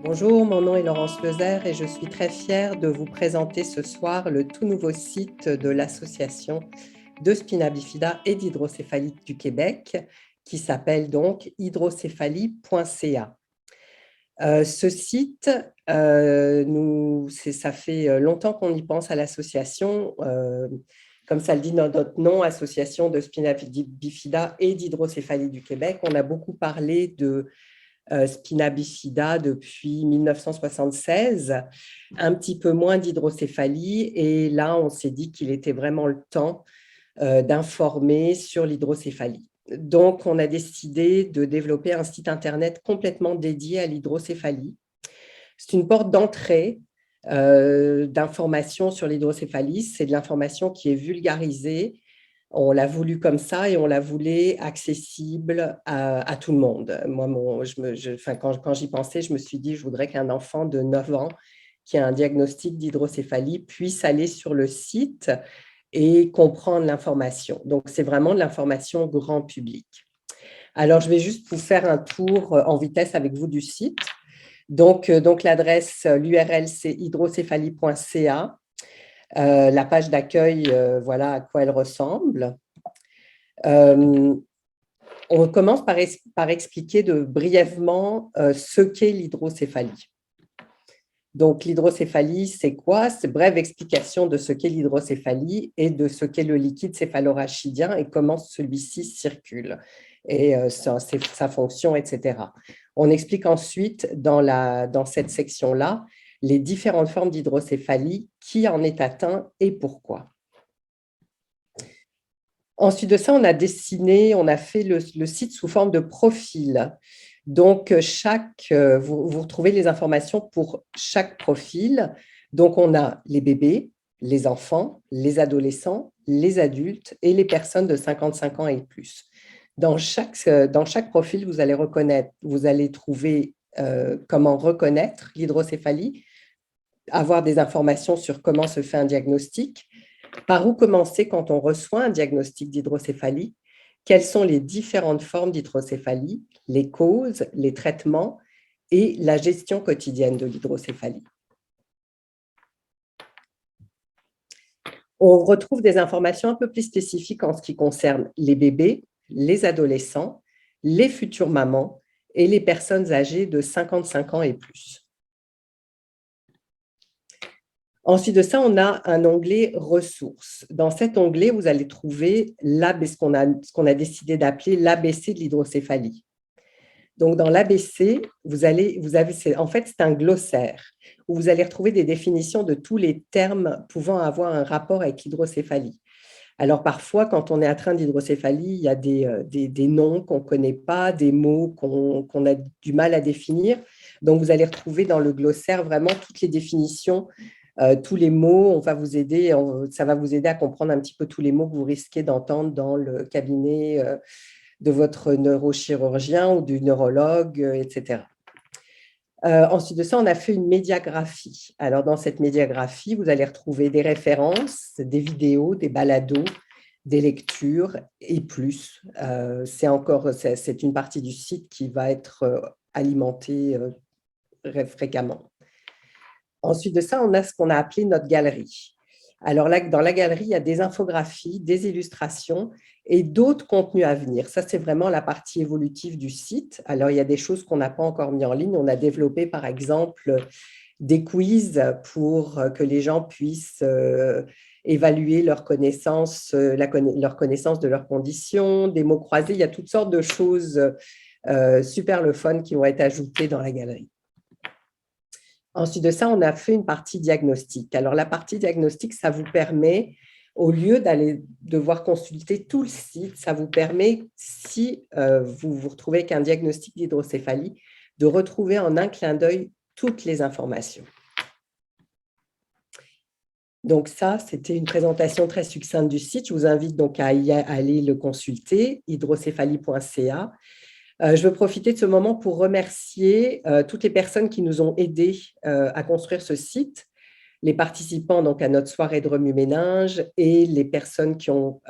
Bonjour, mon nom est Laurence Lezère et je suis très fière de vous présenter ce soir le tout nouveau site de l'Association de spina bifida et d'hydrocéphalie du Québec qui s'appelle donc hydrocéphalie.ca. Ce site, ça fait longtemps qu'on y pense à l'association. Comme ça le dit dans notre nom, Association de spina bifida et d'hydrocéphalie du Québec. On a beaucoup parlé de spina bifida depuis 1976, un petit peu moins d'hydrocéphalie. Et là, on s'est dit qu'il était vraiment le temps d'informer sur l'hydrocéphalie. Donc, on a décidé de développer un site Internet complètement dédié à l'hydrocéphalie. C'est une porte d'entrée d'information sur l'hydrocéphalie. C'est de l'information qui est vulgarisée. On l'a voulu comme ça et on l'a voulu accessible à tout le monde. Moi, quand j'y pensais, je me suis dit, je voudrais qu'un enfant de 9 ans qui a un diagnostic d'hydrocéphalie puisse aller sur le site et comprendre l'information. Donc, c'est vraiment de l'information grand public. Alors, je vais juste vous faire un tour en vitesse avec vous du site. Donc l'adresse, l'URL, c'est hydrocéphalie.ca. La page d'accueil, voilà à quoi elle ressemble. On commence par expliquer brièvement ce qu'est l'hydrocéphalie. Donc, l'hydrocéphalie, c'est quoi? C'est une brève explication de ce qu'est l'hydrocéphalie et de ce qu'est le liquide céphalorachidien et comment celui-ci circule et sa fonction, etc. On explique ensuite dans cette section-là les différentes formes d'hydrocéphalie, qui en est atteint et pourquoi. Ensuite de ça, on a fait le site sous forme de profil. Donc, vous retrouvez les informations pour chaque profil. Donc, on a les bébés, les enfants, les adolescents, les adultes et les personnes de 55 ans et plus. Dans chaque profil, vous allez trouver comment reconnaître l'hydrocéphalie, avoir des informations sur comment se fait un diagnostic, par où commencer quand on reçoit un diagnostic d'hydrocéphalie, quelles sont les différentes formes d'hydrocéphalie, les causes, les traitements et la gestion quotidienne de l'hydrocéphalie. On retrouve des informations un peu plus spécifiques en ce qui concerne les bébés, les adolescents, les futures mamans et les personnes âgées de 55 ans et plus. Ensuite de ça, on a un onglet « Ressources ». Dans cet onglet, vous allez trouver ce qu'on a décidé d'appeler l'ABC de l'hydrocéphalie. Donc, dans l'ABC, en fait, c'est un glossaire où vous allez retrouver des définitions de tous les termes pouvant avoir un rapport avec l'hydrocéphalie. Alors, parfois, quand on est atteint d'hydrocéphalie, il y a des noms qu'on ne connaît pas, des mots qu'on a du mal à définir. Donc, vous allez retrouver dans le glossaire vraiment toutes les définitions, tous les mots. Ça va vous aider à comprendre un petit peu tous les mots que vous risquez d'entendre dans le cabinet de votre neurochirurgien ou du neurologue, etc. Ensuite de ça, on a fait une médiagraphie. Alors, dans cette médiagraphie, vous allez retrouver des références, des vidéos, des balados, des lectures et plus. C'est une partie du site qui va être alimentée fréquemment. Ensuite de ça, on a ce qu'on a appelé notre galerie. Alors là, dans la galerie, il y a des infographies, des illustrations et d'autres contenus à venir. Ça, c'est vraiment la partie évolutive du site. Alors, il y a des choses qu'on n'a pas encore mis en ligne. On a développé, par exemple, des quiz pour que les gens puissent évaluer leur connaissance de leurs conditions, des mots croisés. Il y a toutes sortes de choses super le fun qui vont être ajoutées dans la galerie. Ensuite de ça, on a fait une partie diagnostic. Alors, la partie diagnostic, ça vous permet, au lieu d'aller devoir consulter tout le site, ça vous permet, si vous vous retrouvez avec un diagnostic d'hydrocéphalie, de retrouver en un clin d'œil toutes les informations. Donc ça, c'était une présentation très succincte du site. Je vous invite donc à aller le consulter, hydrocéphalie.ca. Je veux profiter de ce moment pour remercier toutes les personnes qui nous ont aidés à construire ce site, les participants donc, à notre soirée de remue-ménage et les personnes qui ont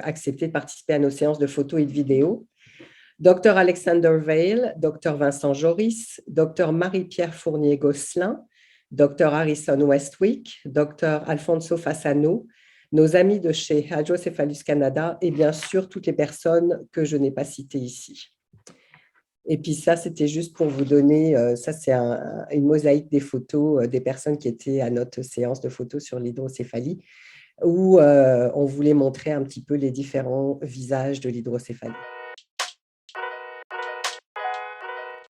accepté de participer à nos séances de photos et de vidéos. Dr Alexander Vail, Dr Vincent Joris, Dr Marie-Pierre Fournier-Gosselin, Dr Harrison Westwick, Dr Alfonso Fasano, nos amis de chez Hydrocephalus Canada et bien sûr toutes les personnes que je n'ai pas citées ici. Et puis ça, c'était juste pour vous donner, ça c'est une mosaïque des photos des personnes qui étaient à notre séance de photos sur l'hydrocéphalie, où on voulait montrer un petit peu les différents visages de l'hydrocéphalie.